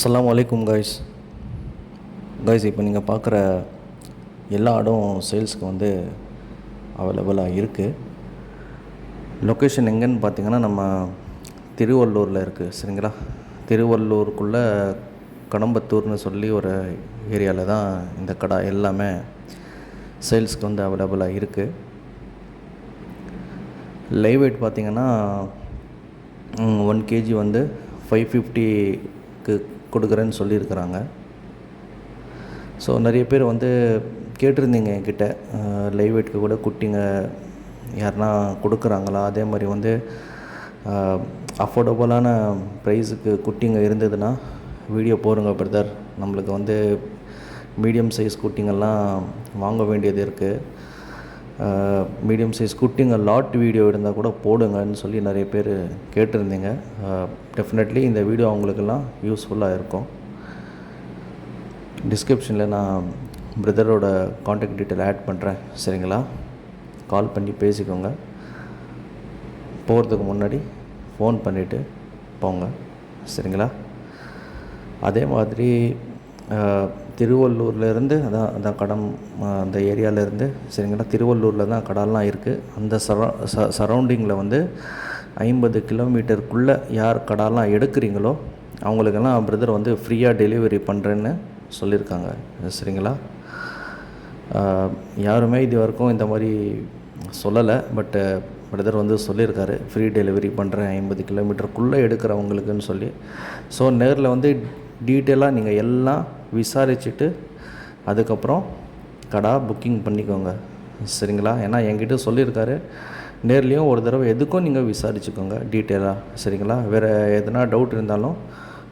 அஸ்ஸலாமு அலைக்கும் காய்ஸ். இப்போ நீங்கள் பார்க்குற எல்லா இடம் சேல்ஸுக்கு வந்து அவைலபிளாக இருக்குது. லொக்கேஷன் எங்கேன்னு பார்த்தீங்கன்னா நம்ம திருவள்ளூரில் இருக்குது. சரிங்களா? திருவள்ளூருக்குள்ளே கடம்பத்தூர்னு சொல்லி ஒரு ஏரியாவில் தான் இந்த கடை எல்லாமே சேல்ஸுக்கு வந்து அவைலபிளாக இருக்குது. லைவ் வெயிட் பார்த்திங்கன்னா 1 kg வந்து 550க்கு கொடுக்குறேன்னு சொல்லியிருக்கிறாங்க. ஸோ நிறைய பேர் வந்து கேட்டிருந்தீங்க என்கிட்ட, லைவ் வெயிட்க்கு கூட குட்டிங்க யாருன்னா கொடுக்குறாங்களா, அதே மாதிரி வந்து அஃபோர்டபுளான ப்ரைஸுக்கு குட்டிங்க இருந்ததுன்னா வீடியோ போடுங்க பிரதர், நம்மளுக்கு வந்து மீடியம் சைஸ் குட்டிங்கெல்லாம் வாங்க வேண்டியது இருக்குது, மீடியம் சைஸ் குட்டிங்க லாட் வீடியோ இருந்தால் கூட போடுங்கன்னு சொல்லி நிறைய பேர் கேட்டிருந்தீங்க. டெஃபினெட்லி இந்த வீடியோ அவங்களுக்கெல்லாம் யூஸ்ஃபுல்லாக இருக்கும். டிஸ்கிரிப்ஷனில் நான் பிரதரோட காண்டாக்ட் டீட்டெயில் ஆட் பண்ணுறேன். சரிங்களா? கால் பண்ணி பேசிக்கோங்க. போகிறதுக்கு முன்னாடி ஃபோன் பண்ணிவிட்டு போங்க. சரிங்களா? அதே மாதிரி திருவள்ளூர்லேருந்து அதான் அந்த ஏரியாவிலேருந்து, சரிங்களா, திருவள்ளூரில் தான் கடைலாம் இருக்குது. அந்த சரௌண்டிங்கில் வந்து 50 கிலோமீட்டருக்குள்ளே யார் கடைலாம் எடுக்கிறீங்களோ அவங்களுக்கெல்லாம் பிரதர் வந்து ஃப்ரீயாக டெலிவரி பண்ணுறேன்னு சொல்லியிருக்காங்க. சரிங்களா? யாருமே இது வரைக்கும் இந்த மாதிரி சொல்லலை, பட்டு பிரதர் வந்து சொல்லியிருக்காரு ஃப்ரீ டெலிவரி பண்ணுறேன் 50 கிலோமீட்டருக்குள்ளே எடுக்கிறவங்களுக்குன்னு சொல்லி. ஸோ நேரில் வந்து டீட்டெயிலாக நீங்கள் எல்லாம் விசாரிச்சுட்டு அதுக்கப்புறம் கடை புக்கிங் பண்ணிக்கோங்க. சரிங்களா? ஏன்னா என்கிட்ட சொல்லியிருக்காரு, நேர்லேயும் ஒரு தடவை எதுக்கும் நீங்கள் விசாரிச்சுக்கோங்க டீட்டெயிலாக. சரிங்களா? வேறு எதனா டவுட் இருந்தாலும்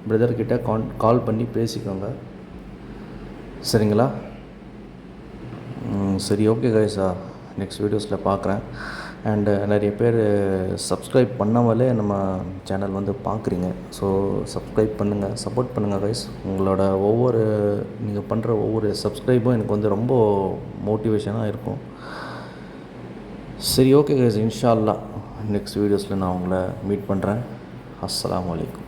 பிரதர்கிட்ட கால் பண்ணி பேசிக்கோங்க. சரிங்களா? சரி, ஓகே கைஸா, நெக்ஸ்ட் வீடியோஸில் பார்க்குறேன். அண்டு நிறைய பேர் சப்ஸ்கிரைப் பண்ணாமலே நம்ம சேனல் வந்து பார்க்குறீங்க. ஸோ சப்ஸ்கிரைப் பண்ணுங்கள், சப்போர்ட் பண்ணுங்கள் கைஸ். உங்களோட நீங்கள் பண்ணுற ஒவ்வொரு சப்ஸ்கிரைபும் எனக்கு வந்து ரொம்ப மோட்டிவேஷனாக இருக்கும். சரி, ஓகே கைஸ், இன்ஷா அல்லாஹ் நெக்ஸ்ட் வீடியோஸில் நான் உங்களை மீட் பண்ணுறேன். அஸ்ஸலாமு அலைக்கும்.